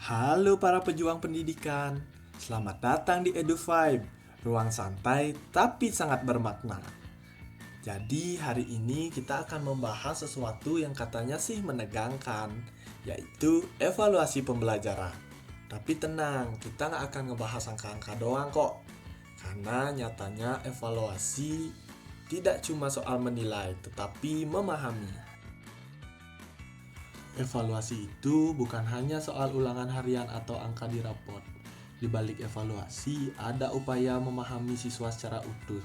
Halo para pejuang pendidikan, selamat datang di Edu5, ruang santai tapi sangat bermakna. Jadi hari ini kita akan membahas sesuatu yang katanya sih menegangkan, yaitu evaluasi pembelajaran. Tapi tenang, kita nggak akan ngebahas angka-angka doang kok. Karena nyatanya evaluasi tidak cuma soal menilai, tetapi memahami. Evaluasi itu bukan hanya soal ulangan harian atau angka di raport. Di balik evaluasi, ada upaya memahami siswa secara utuh.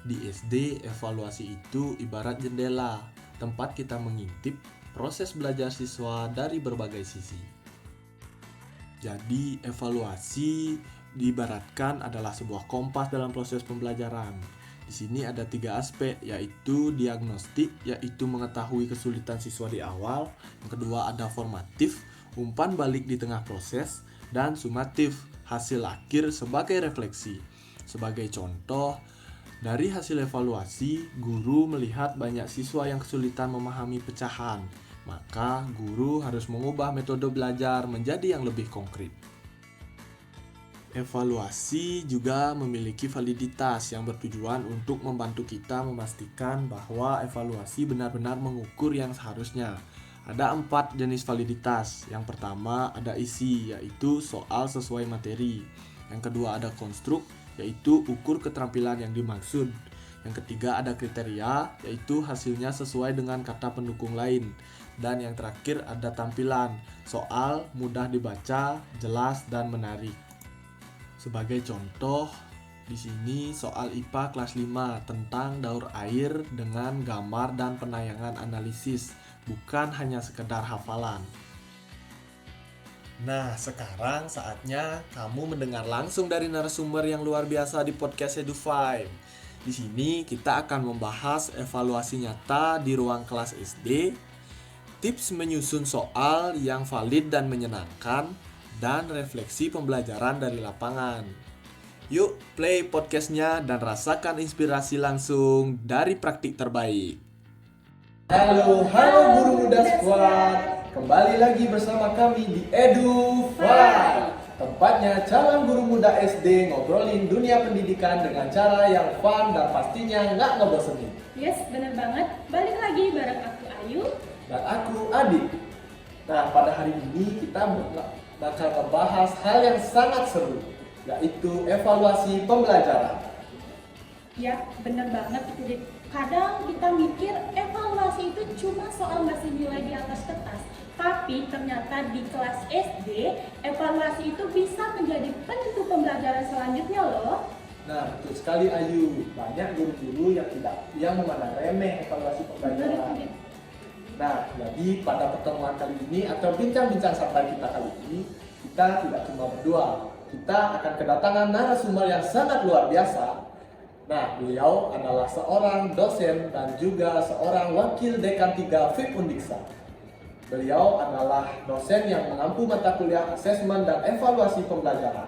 Di SD, evaluasi itu ibarat jendela, tempat kita mengintip proses belajar siswa dari berbagai sisi. Jadi, evaluasi diibaratkan adalah sebuah kompas dalam proses pembelajaran. Di sini ada 3 aspek, yaitu diagnostik, yaitu mengetahui kesulitan siswa di awal. Yang kedua ada formatif, umpan balik di tengah proses. Dan sumatif, hasil akhir sebagai refleksi. Sebagai contoh, dari hasil evaluasi, guru melihat banyak siswa yang kesulitan memahami pecahan. Maka guru harus mengubah metode belajar menjadi yang lebih konkret. Evaluasi juga memiliki validitas yang bertujuan untuk membantu kita memastikan bahwa evaluasi benar-benar mengukur yang seharusnya. Ada 4 jenis validitas. Yang pertama ada isi, yaitu soal sesuai materi. Yang kedua ada konstruk, yaitu ukur keterampilan yang dimaksud. Yang ketiga ada kriteria, yaitu hasilnya sesuai dengan kata pendukung lain. Dan yang terakhir ada tampilan, soal mudah dibaca, jelas, dan menarik. Sebagai contoh, di sini soal IPA kelas 5 tentang daur air dengan gambar dan penayangan analisis, bukan hanya sekedar hafalan. Nah, sekarang saatnya kamu mendengar langsung dari narasumber yang luar biasa di podcast Edu5. Di sini kita akan membahas evaluasi nyata di ruang kelas SD, tips menyusun soal yang valid dan menyenangkan, dan refleksi pembelajaran dari lapangan. Yuk play podcastnya dan rasakan inspirasi langsung dari praktik terbaik. Halo guru muda squad, kembali lagi bersama kami di Edu5. Tempatnya calon guru muda SD ngobrolin dunia pendidikan dengan cara yang fun dan pastinya nggak ngebosenin. Yes, bener banget. Balik lagi bareng aku Ayu Dan aku Adit. Nah, pada hari ini kita bakal membahas hal yang sangat seru, yaitu evaluasi pembelajaran. Ya, bener banget itu deh. Kadang kita mikir evaluasi itu cuma soal ngasih nilai di atas kertas. Tapi ternyata di kelas SD, evaluasi itu bisa menjadi penentu pembelajaran selanjutnya loh. Nah, betul sekali Ayu. Banyak guru-guru yang memandang remeh evaluasi pembelajaran. Nah, jadi pada pertemuan kali ini atau bincang-bincang santai kita kali ini, kita tidak cuma berdua. Kita akan kedatangan narasumber yang sangat luar biasa. Nah, beliau adalah seorang dosen dan juga seorang wakil dekan 3 FIP Undiksa. Beliau adalah dosen yang mengampu mata kuliah asesmen dan evaluasi pembelajaran.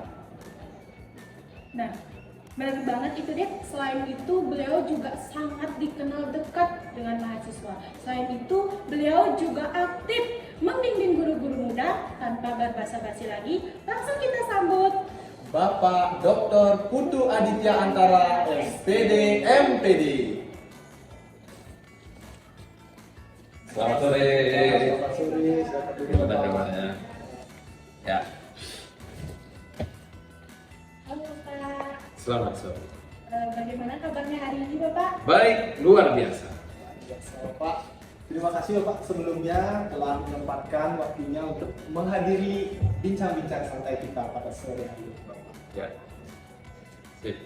Nah, benar banget itu deh. Selain itu, beliau juga sangat dikenal dekat dengan mahasiswa. Selain itu, beliau juga aktif membimbing guru-guru muda. Tanpa berbasa-basi lagi, langsung kita sambut Bapak Dr. Putu Aditya Antara, SPD MPD. Selamat sore. Selamat sore. Gimana kabarnya? Ya, Halo Pak. selamat sore. Bagaimana kabarnya hari ini Bapak? Baik, luar biasa. Biasa Bapak. Terima kasih Bapak sebelumnya telah menyempatkan waktunya untuk menghadiri bincang-bincang santai kita pada sore hari ini Bapak. Ya. Sip.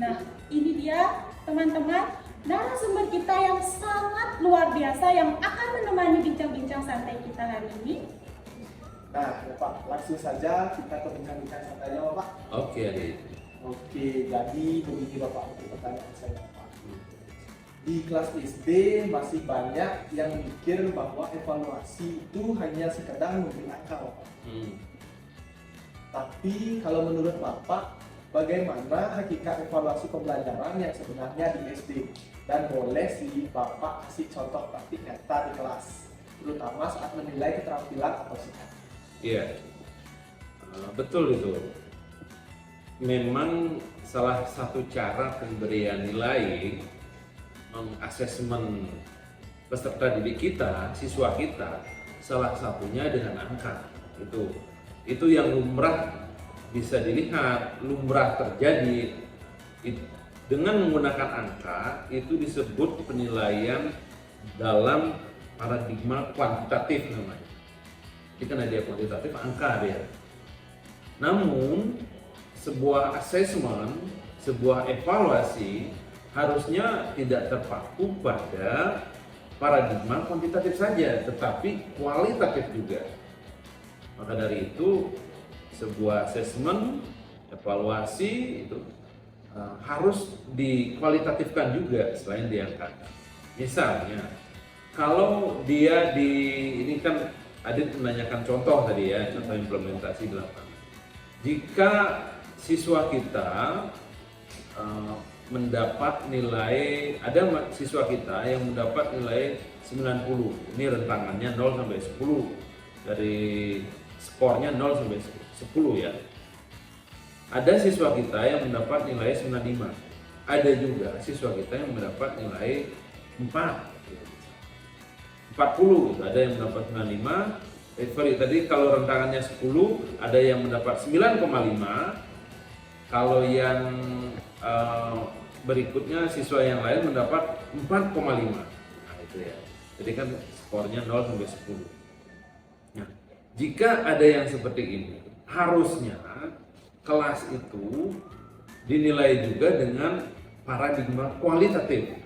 Nah, ini dia teman-teman narasumber kita yang sangat luar biasa yang akan menemani bincang-bincang santai kita hari ini. Nah Bapak, langsung saja kita ke bincang-bincang santainya Bapak. Oke, Adit. Oke, jadi begini Bapak untuk pertanyaan saya Bapak. Di kelas SD masih banyak yang mikir bahwa evaluasi itu hanya sekedar memberi angka Bapak. Tapi kalau menurut Bapak, bagaimana hakikat evaluasi pembelajaran yang sebenarnya di SD? Dan boleh sih Bapak kasih contoh praktik nyata di kelas, terutama saat menilai keterampilan atau sikap. Iya, betul itu. Memang salah satu cara pemberian nilai mengasesmen peserta didik kita, siswa kita, salah satunya dengan angka. Itu yang lumrah bisa dilihat, lumrah terjadi. Dengan menggunakan angka itu disebut penilaian dalam paradigma kuantitatif namanya. Jadi karena dia kuantitatif, angka dia. Namun sebuah assessment, sebuah evaluasi harusnya tidak terpaku pada paradigma kuantitatif saja, tetapi kualitatif juga. Maka dari itu sebuah assessment, evaluasi itu harus dikualitatifkan juga selain diangkat. Misalnya, kalau dia ini kan Adit menanyakan contoh tadi ya, contoh implementasi di lapangan. Jika siswa kita mendapat nilai, ada siswa kita yang mendapat nilai 90, ini rentangannya 0 sampai 10, dari skornya 0 sampai 10 ya. Ada siswa kita yang mendapat nilai 95, ada juga siswa kita yang mendapat nilai 40 gitu. Ada yang mendapat 95, tadi kalau rentangannya 10, ada yang mendapat 9,5. Kalau yang berikutnya siswa yang lain mendapat 4,5. Nah, itu ya. Jadi kan skornya 0 sampai 10. Nah, jika ada yang seperti ini, harusnya kelas itu dinilai juga dengan paradigma kualitatif.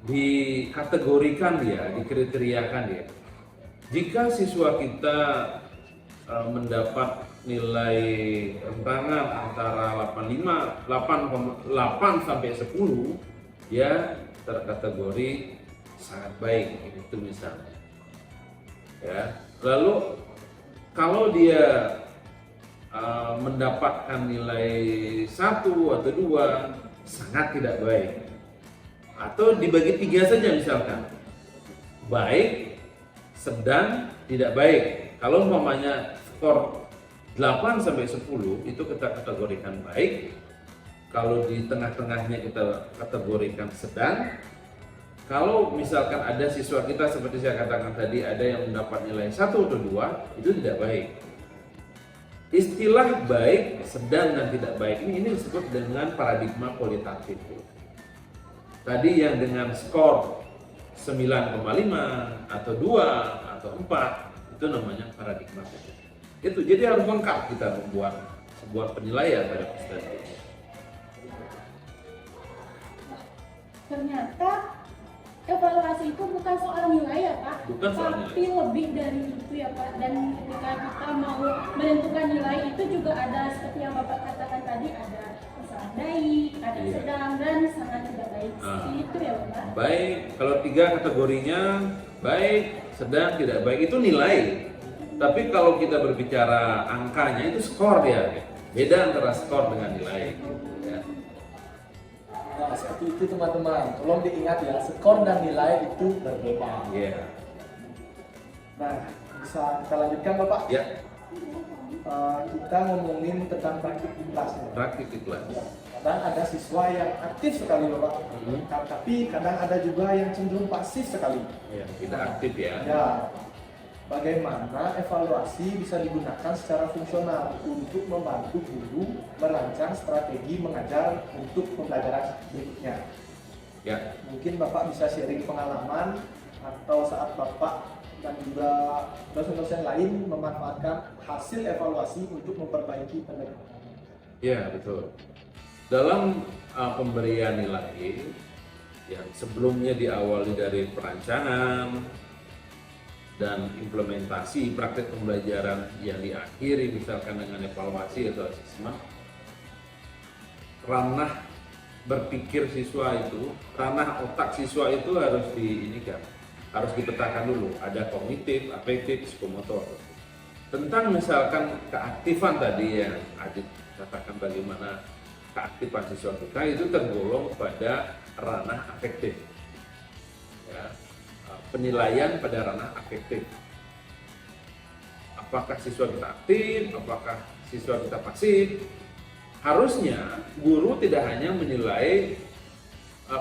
Dikategorikan dia, dikriteriakan dia. Jika siswa kita mendapat nilai rentangan antara 8 sampai 10, ya terkategori sangat baik, itu misalnya. Ya, lalu kalau dia mendapatkan nilai 1 atau 2, sangat tidak baik. Atau dibagi 3 saja misalkan, baik, sedang, tidak baik. Kalau umpamanya skor 8 sampai 10 itu kita kategorikan baik. Kalau di tengah-tengahnya kita kategorikan sedang. Kalau misalkan ada siswa kita seperti saya katakan tadi, ada yang mendapat nilai 1 atau 2, itu tidak baik. Istilah baik, sedang, dan tidak baik ini disebut dengan paradigma kualitatif. Tadi yang dengan skor 9,5 atau 2 atau 4 itu namanya paradigma kualitatif. Itu jadi harus lengkap kita membuat sebuah penilaian pada peserta. Ternyata evaluasi itu bukan soal nilai ya Pak, Bukan soal tapi lebih dari itu ya Pak. Dan ketika kita mau menentukan nilai itu juga ada seperti yang Bapak katakan tadi, ada sangat baik, ada sedang, dan sangat tidak baik. Itu ya Bapak. Baik, kalau 3 kategorinya baik, sedang, tidak baik itu nilai. Tapi kalau kita berbicara angkanya itu skor dia. Beda antara skor dengan nilai. Ya. Nah, seperti itu teman-teman. Tolong diingat ya, skor dan nilai itu berbeda. Yeah. Nah, bisa kita lanjutkan Bapak? Ya, Kita ngomongin tentang praktik di kelas. praktik di kelas. Ya, kadang ada siswa yang aktif sekali Bapak, tapi kadang ada juga yang cenderung pasif sekali. Ya, tidak aktif ya. Ya, bagaimana evaluasi bisa digunakan secara fungsional untuk membantu guru merancang strategi mengajar untuk pembelajaran berikutnya. Ya, Mungkin Bapak bisa sharing pengalaman atau saat Bapak dan juga dosen-dosen lain memanfaatkan hasil evaluasi untuk memperbaiki pendekatan. ya betul. Dalam pemberian nilai yang sebelumnya diawali dari perancangan dan implementasi praktek pembelajaran yang diakhiri misalkan dengan evaluasi atau asesmen, ranah berpikir siswa itu, ranah otak siswa itu harus harus dipetakan dulu. Ada kognitif, afektif, psikomotor. Tentang misalkan keaktifan tadi yang Adit katakan, bagaimana keaktifan siswa kita itu tergolong pada ranah afektif. Ya, penilaian pada ranah afektif. apakah siswa kita aktif, apakah siswa kita pasif. Harusnya guru tidak hanya menilai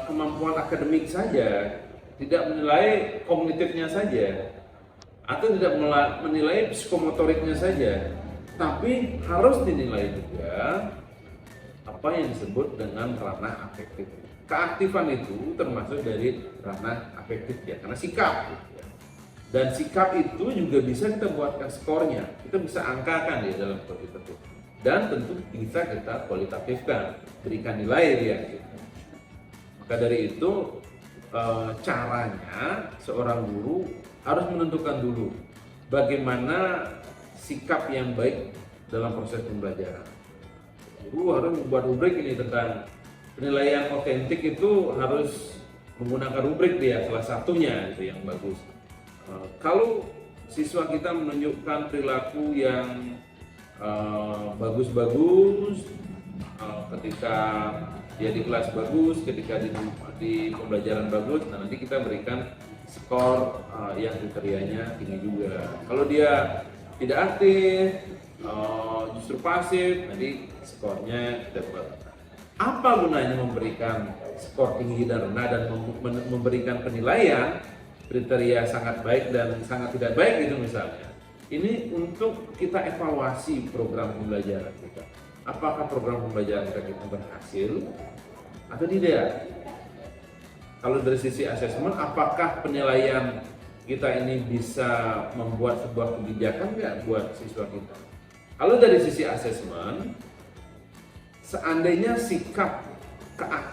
kemampuan akademik saja, tidak menilai kognitifnya saja, atau tidak menilai psikomotoriknya saja, tapi harus dinilai juga apa yang disebut dengan ranah afektif. Keaktifan itu termasuk dari ranah afektif ya, karena sikap. Dan sikap itu juga bisa kita buatkan skornya, kita bisa angkakan ya dalam skor itu. Dan tentu bisa kita kualitatifkan, berikan nilai dia. Maka dari itu caranya seorang guru harus menentukan dulu bagaimana sikap yang baik dalam proses pembelajaran. Guru harus membuat rubrik ini tentang penilaian otentik, itu harus menggunakan rubrik dia, salah satunya itu yang bagus. Kalau siswa kita menunjukkan perilaku yang bagus-bagus, ketika dia di kelas bagus, ketika di pembelajaran bagus, nah nanti kita berikan skor yang kriterianya tinggi juga. Kalau dia tidak aktif, justru pasif, nanti skornya kita buat. Apa gunanya memberikan skor tinggi dan rendah dan memberikan penilaian kriteria sangat baik dan sangat tidak baik itu misalnya? Ini untuk kita evaluasi program pembelajaran kita. Apakah program pembelajaran kita berhasil atau tidak? Kalau dari sisi asesmen, apakah penilaian kita ini bisa membuat sebuah kebijakan nggak buat siswa kita? Kalau dari sisi asesmen, seandainya sikap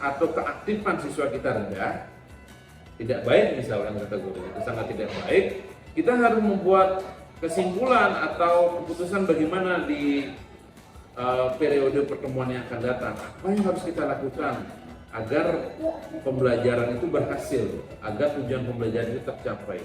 atau keaktifan siswa kita rendah, tidak baik misalkan kategorinya itu sangat tidak baik, kita harus membuat kesimpulan atau keputusan bagaimana di periode pertemuan yang akan datang. Apa yang harus kita lakukan agar pembelajaran itu berhasil, agar tujuan pembelajaran itu tercapai,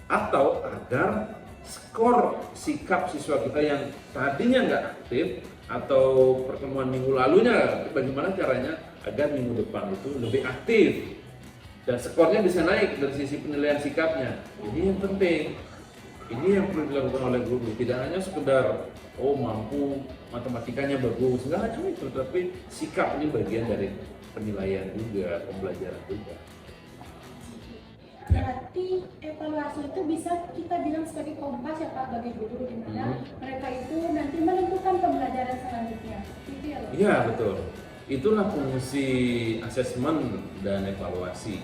atau agar skor sikap siswa kita yang tadinya nggak aktif atau pertemuan minggu lalunya, bagaimana caranya agar minggu depan itu lebih aktif dan skornya bisa naik dari sisi penilaian sikapnya. Ini yang penting. Ini yang perlu dilakukan oleh guru, tidak hanya sekedar mampu, matematikanya bagus, nggak hanya itu, tapi sikap ini bagian dari penilaian juga, pembelajaran juga. Berarti evaluasi itu bisa kita bilang sebagai kompas ya Pak bagi guru, di mana mereka itu nanti menentukan pembelajaran selanjutnya. Gitu ya Pak? Iya betul. Itulah fungsi asesmen dan evaluasi,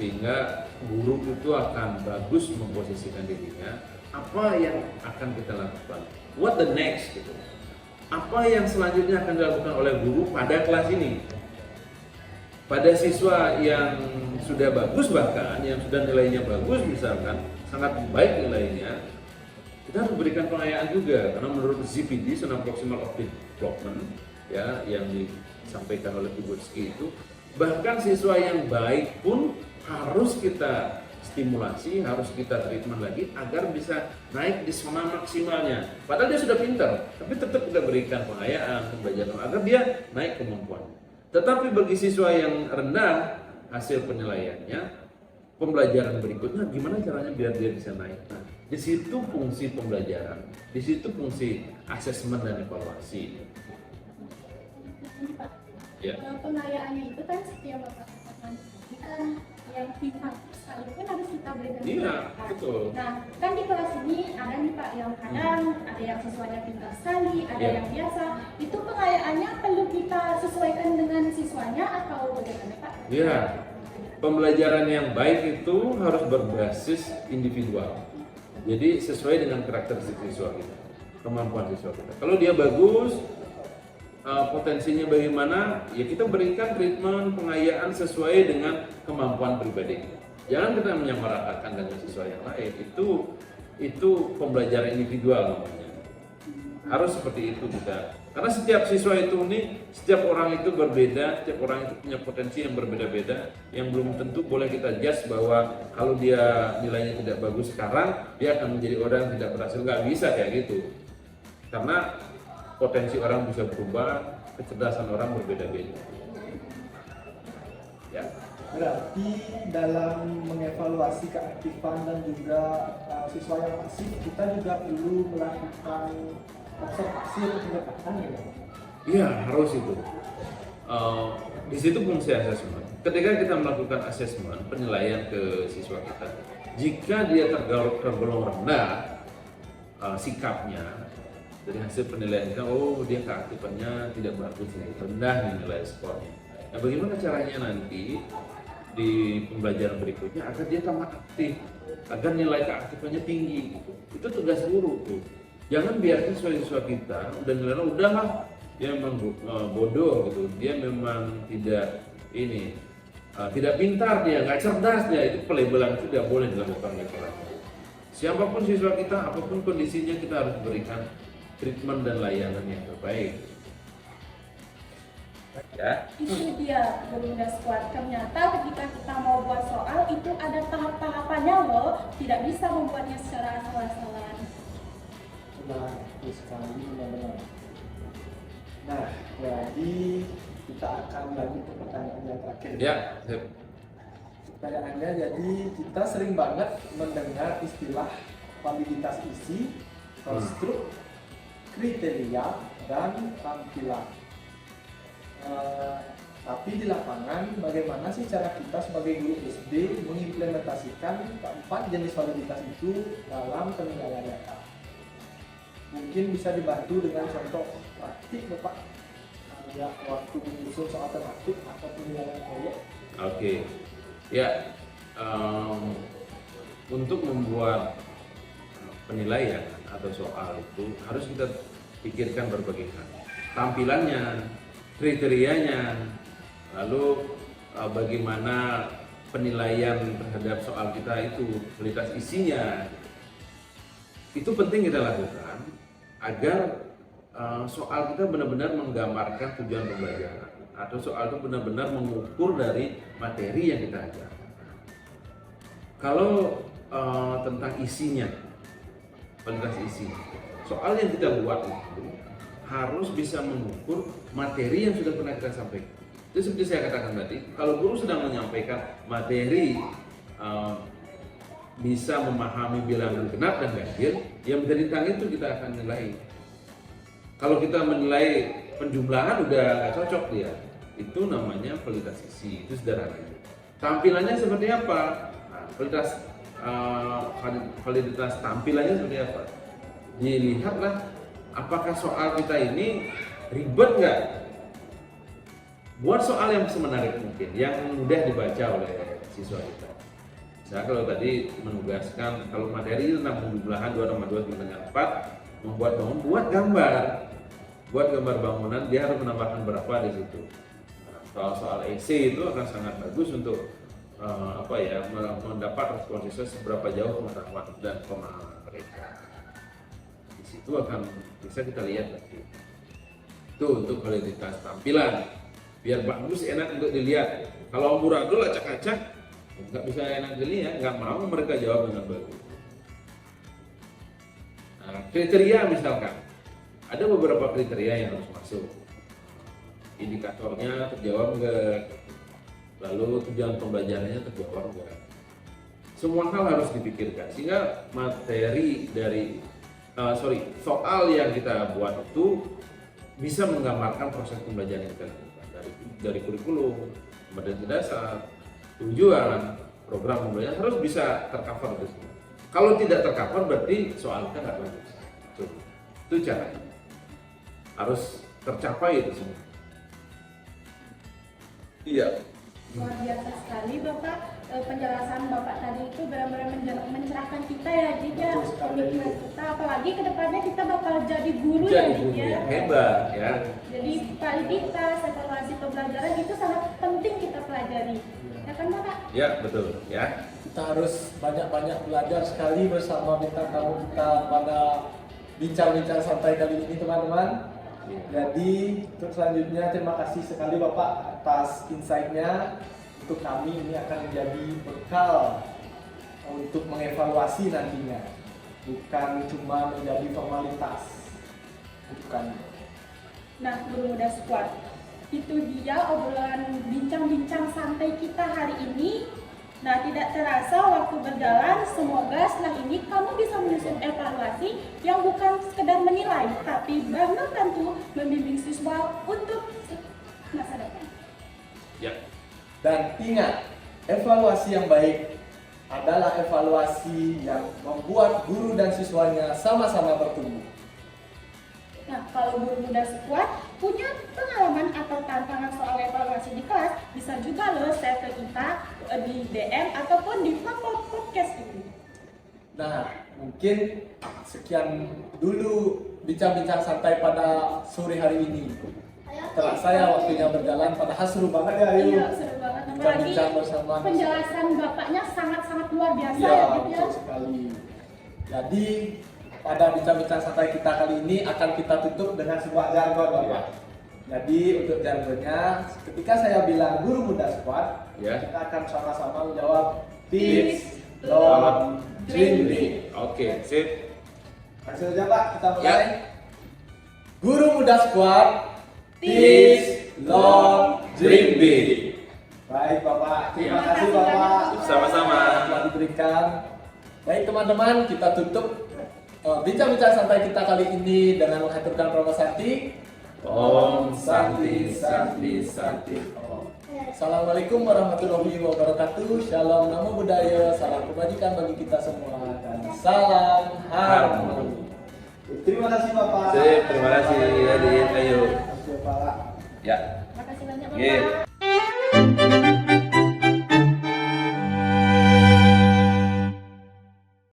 sehingga guru itu akan bagus memposisikan dirinya, apa yang akan kita lakukan, what the next gitu, apa yang selanjutnya akan dilakukan oleh guru pada kelas ini, pada siswa yang sudah bagus, bahkan yang sudah nilainya bagus misalkan sangat baik nilainya, kita harus berikan pengayaan juga, karena menurut ZPD, Zone Proximal of Development ya, yang disampaikan oleh Vygotsky itu, bahkan siswa yang baik pun harus kita stimulasi, harus kita treatment lagi agar bisa naik di zona maksimalnya. Padahal dia sudah pintar, tapi tetap kita berikan pengayaan, pembelajaran agar dia naik kemampuannya. Tetapi bagi siswa yang rendah hasil penilaiannya, pembelajaran berikutnya gimana caranya biar dia bisa naik. Nah, di situ fungsi pembelajaran, di situ fungsi asesmen dan evaluasi. Ya. Pengayaannya itu kan setiap Bapak katakan yang pintar sekalipun harus kita berikan. Iya, betul. Nah, kan di kelas ini ada nih Pak yang kadang ada yang siswanya pintar sekali, ada yang biasa. Itu pengayaannya perlu kita sesuaikan dengan siswanya atau bagaimana Pak? Iya. Pembelajaran yang baik itu harus berbasis individual. Jadi sesuai dengan karakteristik siswa kita, kemampuan siswa kita. Kalau dia bagus, potensinya bagaimana, ya kita berikan treatment pengayaan sesuai dengan kemampuan pribadi. Jangan kita menyamaratakan dengan siswa yang lain. Itu pembelajaran individual namanya. Harus seperti itu kita. Karena setiap siswa itu setiap orang itu berbeda, setiap orang itu punya potensi yang berbeda-beda, yang belum tentu boleh kita judge bahwa kalau dia nilainya tidak bagus sekarang, dia akan menjadi orang yang tidak berhasil. Nggak bisa kayak gitu. Karena potensi orang bisa berubah, kecerdasan orang berbeda-beda. Ya. Berarti dalam mengevaluasi keaktifan dan juga siswa yang pasif, kita juga perlu melakukan observasi atau pendekatan ya. Iya, harus itu. Di situ fungsi asesmen. Ketika kita melakukan asesmen penilaian ke siswa kita, jika dia tergolong rendah sikapnya dari hasil penilaian kita, oh dia keaktifannya tidak bagus nih, rendah nih nilai skornya. Nah, bagaimana caranya nanti di pembelajaran berikutnya agar dia tambah aktif, agar nilai keaktifannya tinggi gitu. Itu tugas guru tuh. Jangan biarkan siswa-siswa kita udah nilainya udahlah dia memang bodoh gitu, dia memang tidak ini tidak pintar, dia nggak cerdas, dia itu pelabelan itu tidak boleh dilakukan oleh orang. Siapapun siswa kita, apapun kondisinya, kita harus berikan treatment dan layanan yang terbaik. Ya. Itu dia Guru Muda Squad. Ternyata ketika kita mau buat soal itu ada tahap-tahapannya loh, tidak bisa membuatnya secara asal-asalan. Nah, itu sekali benar-benar. Nah, jadi kita akan lanjut ke pertanyaan yang terakhir. Ya. Pertanyaannya, jadi kita sering banget mendengar istilah validitas isi, konstruk, kriteria, dan tampilan. Tapi di lapangan, bagaimana sih cara kita sebagai guru SD mengimplementasikan keempat jenis validitas itu dalam penilaian data? Mungkin bisa dibantu dengan contoh praktik, Bapak, ya, waktu menyusun soal tematik atau penilaian proyek. Oke. Ya, untuk membuat penilaian atau soal itu harus kita pikirkan berbagai hal. Tampilannya, kriterianya, lalu bagaimana penilaian terhadap soal kita itu, kualitas isinya. Itu penting kita lakukan agar soal kita benar-benar menggambarkan tujuan pembelajaran, atau soal itu benar-benar mengukur dari materi yang kita ajarkan. Kalau tentang isinya, kualitas isi, soal yang kita buat itu harus bisa mengukur materi yang sudah pernah kita sampaikan. Itu seperti saya katakan tadi, kalau guru sedang menyampaikan materi bisa memahami bilangan genap dan ganjil, yang menjadi tentang itu kita akan nilai. Kalau kita menilai penjumlahan udah nggak cocok dia, itu namanya kualitas isi, itu sederhananya. Tampilannya seperti apa? Nah, validitas tampilannya seperti apa? Dilihatlah apakah soal kita ini ribet nggak? Buat soal yang semenarik mungkin, yang mudah dibaca oleh siswa kita. Saya kalau tadi menugaskan, kalau materi tentang penjumlahan 2 tambah 2 sama dengan 4, membuat bangunan, buat gambar bangunan, dia harus menambahkan berapa di situ. Nah, soal EC itu akan sangat bagus untuk mendapat respon siswa seberapa jauh pengetahuan dan pemahaman mereka. Di situ akan bisa kita lihat nanti. Itu untuk kualitas tampilan, biar bagus, enak untuk dilihat. Kalau amburadul acak-acak, nggak bisa enak dilihat, nggak mau mereka jawab dengan bagus. Nah, kriteria misalkan, ada beberapa kriteria yang harus masuk. Indikatornya terjawab nggak, lalu tujuan pembelajarannya terjawab nggak. Semua hal harus dipikirkan sehingga materi dari soal yang kita buat itu bisa menggambarkan proses pembelajaran yang kita lakukan dari kurikulum, materi dasar, tujuan, program pembelajaran harus bisa tercover itu semua. Kalau tidak tercover berarti soal kita nggak bagus. Itu caranya. Harus tercapai itu semua. Iya. Luar biasa sekali Bapak, penjelasan Bapak tadi itu benar-benar mencerahkan kita ya, jadi pemikiran kita, apalagi kedepannya kita bakal jadi guru ya, Ya, hebat ya. Jadi validitas, evaluasi pembelajaran itu sangat penting kita pelajari, ya kan Bapak? Ya betul ya. Kita harus banyak-banyak belajar sekali bersama bintang tamu kita pada bincang-bincang santai kali ini, teman-teman. Jadi untuk selanjutnya terima kasih sekali Bapak atas insight-nya. Untuk kami ini akan menjadi bekal untuk mengevaluasi nantinya, bukan cuma menjadi formalitas. Bukan. Nah, Guru Muda Squad, itu dia obrolan bincang-bincang santai kita hari ini. Nah, tidak terasa waktu berjalan, semoga setelah ini kamu bisa menyusun evaluasi yang bukan sekedar menilai, tapi belum tentu membimbing siswa untuk masa depan. Ya. Dan ingat, evaluasi yang baik adalah evaluasi yang membuat guru dan siswanya sama-sama bertumbuh. Nah, kalau guru muda sekuat punya pengalaman atau tantangan soal evaluasi di kelas, bisa juga loh share ke kita di DM ataupun di platform podcast ini. Nah, mungkin sekian dulu bincang-bincang santai pada sore hari ini. Terasa ya waktunya berjalan, padahal seru banget ya. Iya, seru banget. Apalagi Bincang-bincang bersama. penjelasan bapaknya sangat-sangat luar biasa Iya, ya, Dit, ya. betul sekali. Jadi pada bincang-bincang santai kita kali ini akan kita tutup dengan sebuah jargon, Bapak. Jadi untuk jargonnya, ketika saya bilang guru muda squad, Ya. kita akan sama-sama menjawab Peace, peace, love, dream dream big. big. Oke, sip. Langsung aja Pak, kita mulai. Ya. Guru muda squad, peace, love, dream big. Baik Bapak, terima Ya. kasih Bapak. Sama-sama. Telah diberikan. Baik teman-teman, kita tutup bincang-bincang santai kita kali ini dengan menghaturkan Pramu Sakti. Om Santi Santi Santi. Assalamualaikum warahmatullahi wabarakatuh. Shalom, namo buddhaya, salam kebajikan bagi kita semua dan salam harmoni. Terima kasih Bapak. Sip, terima kasih Adit. Ayo. Terima kasih Bapak. Ya. Terima kasih banyak, Ye. Bapak.